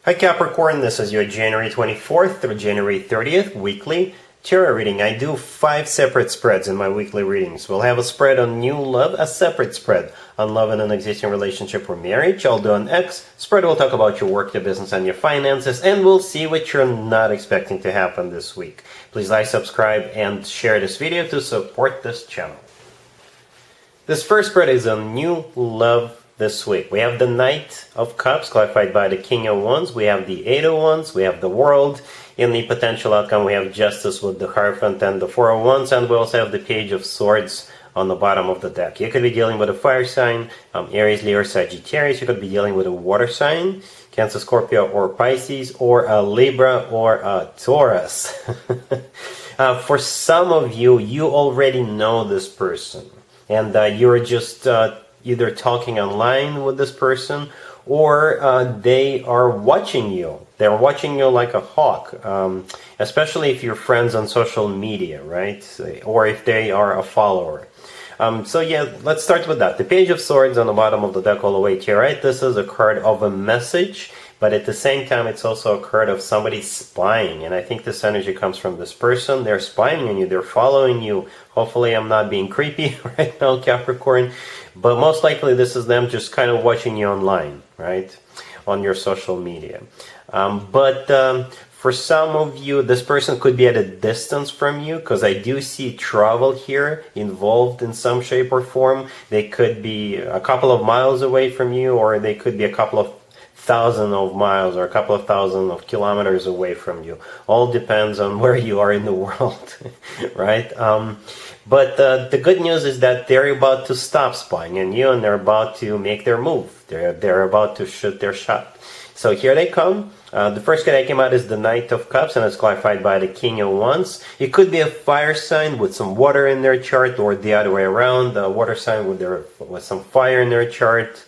Hi Capricorn, this is your January 24th through January 30th weekly tarot reading. I do 5 separate spreads in my weekly readings. We'll have a spread on new love, a separate spread on love in an existing relationship or marriage. I'll do an X spread. We'll talk about your work, your business, and your finances, and we'll see what you're not expecting to happen this week. Please like, subscribe, and share this video to support this channel. This first spread is on new love this week. We have the Knight of Cups, clarified by the King of Wands. We have the Eight of Wands. We have the World. In the potential outcome, we have Justice with the Hierophant and the Four of Wands. And we also have the Page of Swords on the bottom of the deck. You could be dealing with a fire sign, Aries, Leo, Sagittarius. You could be dealing with a water sign, Cancer, Scorpio, or Pisces, or a Libra, or a Taurus. For some of you, you already know this person. And you're just either talking online with this person, or they are watching you. They're watching you like a hawk, especially if you're friends on social media, right? Or if they are a follower. So yeah, let's start with that. The Page of Swords on the bottom of the deck all the way to your right. This is a card of a message, but at the same time, it's also a card of somebody spying. And I think this energy comes from this person. They're spying on you. They're following you. Hopefully, I'm not being creepy right now, Capricorn. But most likely, this is them just kind of watching you online, right? On your social media. For some of you, this person could be at a distance from you, because I do see travel here involved in some shape or form. They could be a couple of miles away from you, or they could be a couple of thousand of miles or a couple of thousand of kilometers away from you. All depends on where you are in the world, right? But the good news is that they're about to stop spying on you, and they're about to make their move. They're about to shoot their shot. So here they come. The first card that came out is the Knight of Cups, and it's clarified by the King of Wands. It could be a fire sign with some water in their chart, or the other way around, a water sign with some fire in their chart.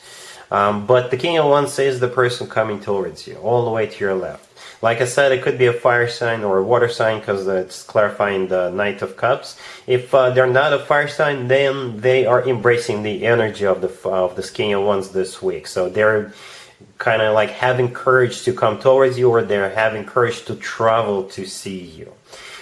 But the King of Wands says the person coming towards you, all the way to your left. Like I said, it could be a fire sign or a water sign, because it's clarifying the Knight of Cups. If they're not a fire sign, then they are embracing the energy of this King of Wands this week. So they're kind of like having courage to come towards you, or they're having courage to travel to see you,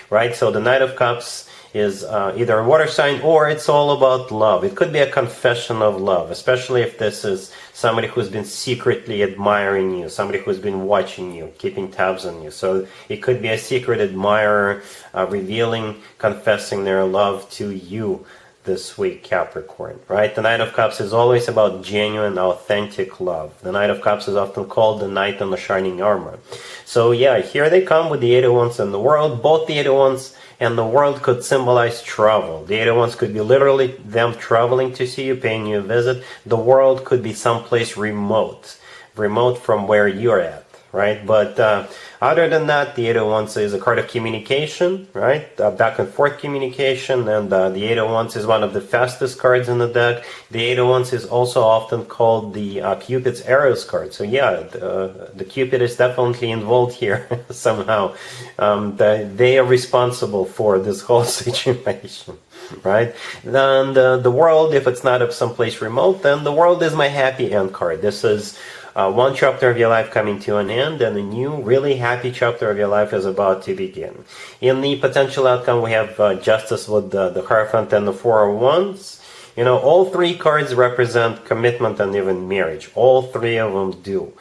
right? So the Knight of Cups is either a water sign, or it's all about love. It could be a confession of love, especially if this is somebody who's been secretly admiring you, somebody who's been watching you, keeping tabs on you. So it could be a secret admirer revealing, confessing their love to you this week, Capricorn, right? The Knight of Cups is always about genuine, authentic love. The Knight of Cups is often called the Knight on the Shining Armor. So yeah, here they come with the Eight of Wands and the World. Both the Eight of Wands and the World could symbolize travel. The Eight of Wands could be literally them traveling to see you, paying you a visit. The World could be someplace remote from where you're at, right? But other than that, the Eight of Wands is a card of communication, right? Back and forth communication, and the Eight of Wands is one of the fastest cards in the deck. The Eight of Wands is also often called the Cupid's arrows card. So yeah, the Cupid is definitely involved here somehow. They are responsible for this whole situation, right? And the World, if it's not of someplace remote, then the World is my happy end card. This is one chapter of your life coming to an end, and a new, really happy chapter of your life is about to begin. In the potential outcome, we have Justice with the Hierophant and the Four of Wands. You know, all 3 cards represent commitment and even marriage. All 3 of them do.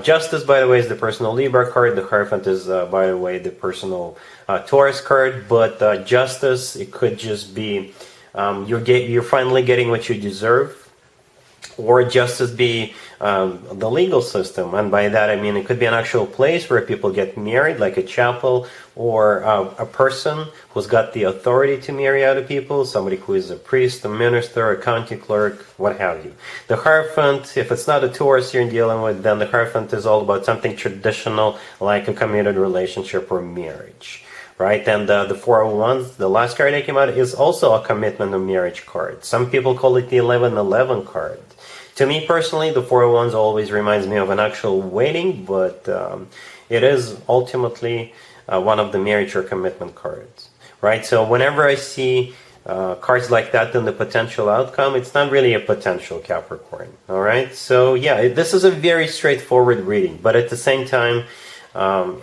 Justice, by the way, is the personal Libra card. The Hierophant is, by the way, the personal Taurus card. But Justice, it could just be you're finally getting what you deserve. Or justice be the legal system, and by that I mean it could be an actual place where people get married, like a chapel, or a person who's got the authority to marry other people, somebody who is a priest, a minister, a county clerk, what have you. The Hierophant, if it's not a Taurus you're dealing with, then the Hierophant is all about something traditional, like a committed relationship or marriage. Right, and the Four of Wands, the last card that came out, is also a commitment of marriage card. Some people call it the 11-11 card. To me personally, the Four of Wands always reminds me of an actual wedding, but it is ultimately one of the marriage or commitment cards. Right, so whenever I see cards like that in the potential outcome, it's not really a potential, Capricorn. All right, so yeah, this is a very straightforward reading, but at the same time,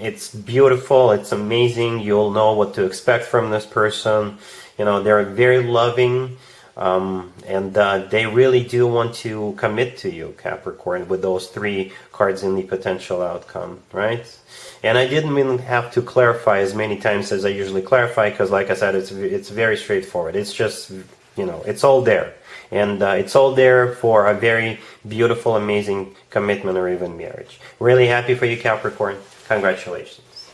it's beautiful, it's amazing. You'll know what to expect from this person. You know, they're very loving, and they really do want to commit to you, Capricorn, with those 3 cards in the potential outcome, right? And I didn't even have to clarify as many times as I usually clarify, because like I said, it's very straightforward. It's just, you know, it's all there. And it's all there for a very beautiful, amazing commitment or even marriage. Really happy for you, Capricorn. Congratulations.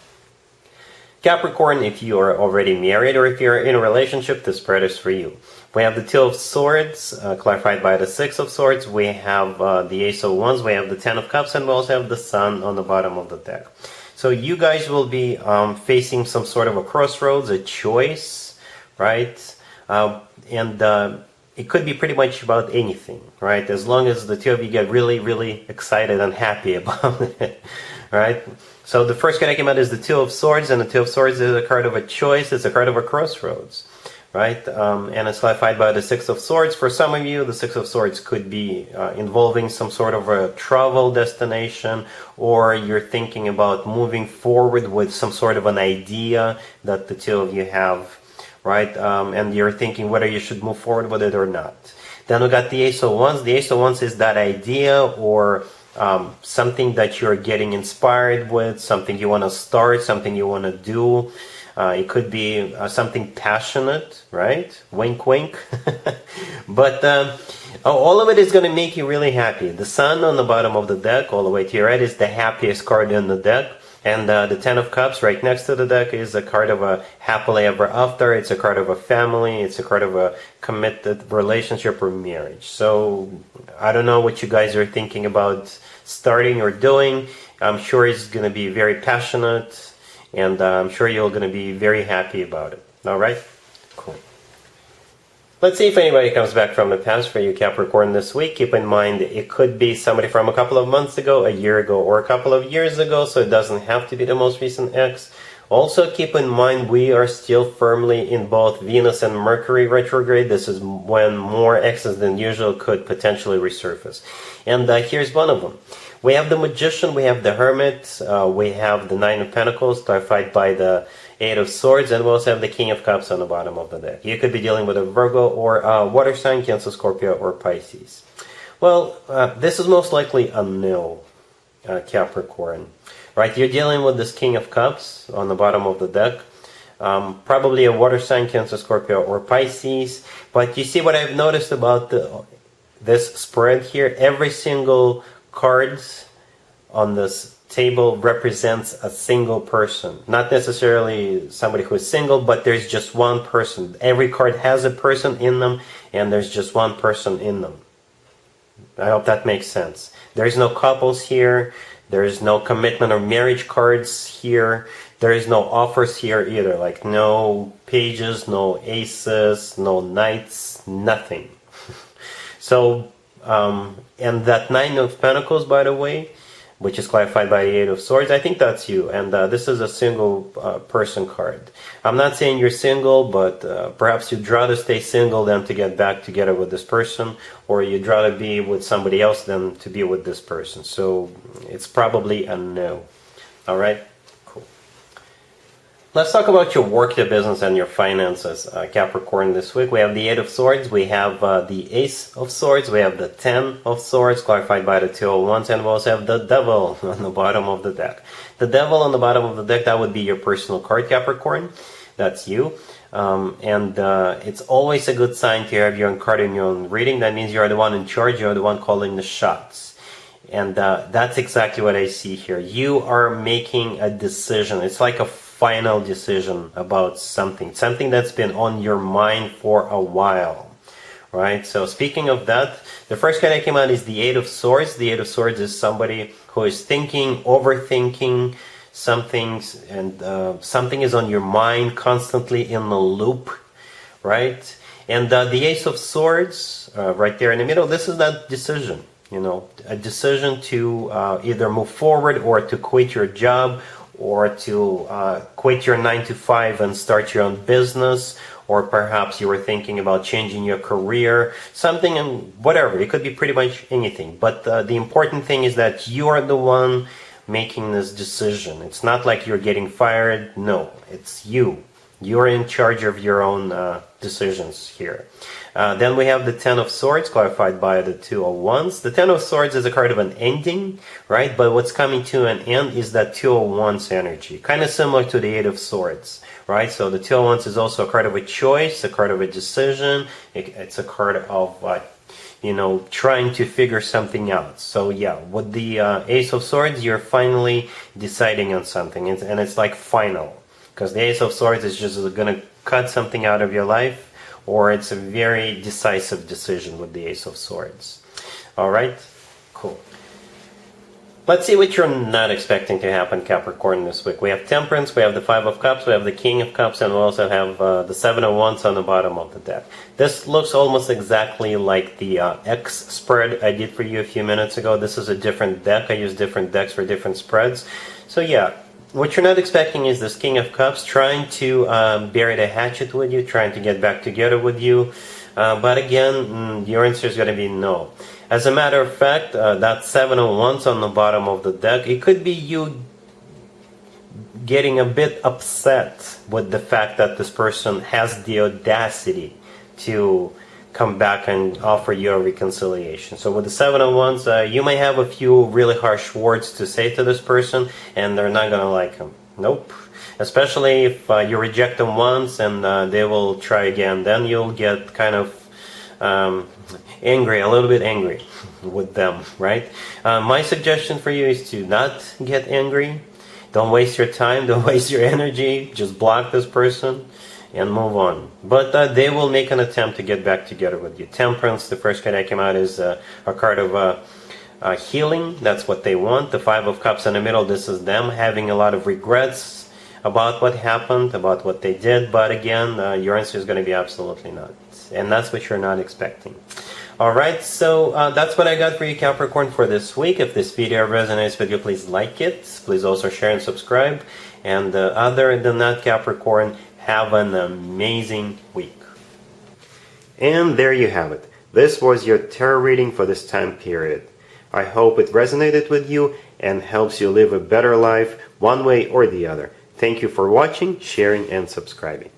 Capricorn, if you are already married or if you're in a relationship, this spread is for you. We have the 2 of Swords, clarified by the 6 of Swords. We have the Ace of Wands. We have the 10 of Cups, and we also have the Sun on the bottom of the deck. So you guys will be facing some sort of a crossroads, a choice, right? It could be pretty much about anything, right? As long as the 2 of you get really, really excited and happy about it, right? So the first card that came out is the 2 of Swords, and the 2 of Swords is a card of a choice. It's a card of a crossroads, right? And it's clarified by the 6 of Swords. For some of you, the 6 of Swords could be involving some sort of a travel destination, or you're thinking about moving forward with some sort of an idea that the 2 of you have, right? And you're thinking whether you should move forward with it or not. Then we got the Ace of Wands. The Ace of Wands is that idea or something that you're getting inspired with, something you want to start, something you want to do. It could be something passionate, right? Wink, wink. But all of it is going to make you really happy. The Sun on the bottom of the deck, all the way to your right, is the happiest card in the deck. And the 10 of Cups right next to the deck is a card of a happily ever after. It's a card of a family. It's a card of a committed relationship or marriage. So I don't know what you guys are thinking about starting or doing. I'm sure it's going to be very passionate, and I'm sure you're going to be very happy about it. All right? Cool. Let's see if anybody comes back from the past for you, Capricorn, this week. Keep in mind, it could be somebody from a couple of months ago, a year ago, or a couple of years ago, so it doesn't have to be the most recent ex. Also, keep in mind, we are still firmly in both Venus and Mercury retrograde. This is when more exes than usual could potentially resurface. And here's one of them. We have the Magician, we have the Hermit, we have the 9 of Pentacles, clarified by the 8 of Swords, and we also have the King of Cups on the bottom of the deck. You could be dealing with a Virgo or a water sign, Cancer, Scorpio, or Pisces. Well, this is most likely a no, Capricorn. Right, you're dealing with this King of Cups on the bottom of the deck. Probably a water sign, Cancer, Scorpio, or Pisces. But you see what I've noticed about this spread here? Every single cards on this table represents a single person. Not necessarily somebody who is single, but there's just one person. Every card has a person in them, and there's just one person in them. I hope that makes sense. There's no couples here. There is no commitment or marriage cards here. There is no offers here either. Like no pages, no aces, no knights, nothing. So, and that 9 of Pentacles, by the way, which is clarified by the 8 of Swords, I think that's you. And this is a single person card. I'm not saying you're single, but perhaps you'd rather stay single than to get back together with this person, or you'd rather be with somebody else than to be with this person. So it's probably a no. All right? Cool. Let's talk about your work, your business, and your finances, Capricorn, this week. We have the 8 of Swords, we have the Ace of Swords, we have the 10 of Swords, clarified by the 2 of Wands, and we also have the Devil on the bottom of the deck. The Devil on the bottom of the deck, that would be your personal card, Capricorn. That's you. It's always a good sign to have your own card in your own reading. That means you're the one in charge, you're the one calling the shots. And that's exactly what I see here. You are making a decision. It's like a final decision about something that's been on your mind for a while, right? So speaking of that, the first card that came out is the 8 of Swords. The 8 of Swords is somebody who is thinking, overthinking some things, and something is on your mind, constantly in the loop, right? And the Ace of Swords, right there in the middle, this is that decision, you know, a decision to either move forward or to quit your job, or to quit your 9 to 5 and start your own business, or perhaps you were thinking about changing your career, something, and whatever. It could be pretty much anything. But the important thing is that you are the one making this decision. It's not like you're getting fired. No, it's you. You're in charge of your own decisions here. Then we have the Ten of Swords, clarified by the Two of Wands. The Ten of Swords is a card of an ending, right? But what's coming to an end is that Two of Wands energy, kind of similar to the Eight of Swords, right? So the Two of Wands is also a card of a choice, a card of a decision. It's a card of trying to figure something out. So yeah, with the Ace of Swords, you're finally deciding on something, and it's like final. Because the Ace of Swords is just going to cut something out of your life, or it's a very decisive decision with the Ace of Swords. Alright? Cool. Let's see what you're not expecting to happen, Capricorn, this week. We have Temperance, we have the Five of Cups, we have the King of Cups, and we also have the Seven of Wands on the bottom of the deck. This looks almost exactly like the X spread I did for you a few minutes ago. This is a different deck. I use different decks for different spreads. So yeah, what you're not expecting is this King of Cups trying to bury the hatchet with you, trying to get back together with you. But again, your answer is going to be no. As a matter of fact, that Seven of Wands on the bottom of the deck, it could be you getting a bit upset with the fact that this person has the audacity to come back and offer you a reconciliation. So with the Seven of Wands, you may have a few really harsh words to say to this person, and they're not gonna like them. Nope. Especially if you reject them once and they will try again, then you'll get kind of angry, a little bit angry with them, right? My suggestion for you is to not get angry. Don't waste your time, don't waste your energy, just block this person and move on. But they will make an attempt to get back together with you. Temperance, the first card that came out, is a card of healing. That's what they want. The Five of Cups in the middle, this is them having a lot of regrets about what happened, about what they did. But again, your answer is going to be absolutely not. And that's what you're not expecting. Alright, so that's what I got for you, Capricorn, for this week. If this video resonates with you, please like it. Please also share and subscribe. And other than that, Capricorn, have an amazing week. And there you have it. This was your tarot reading for this time period. I hope it resonated with you and helps you live a better life one way or the other. Thank you for watching, sharing, and subscribing.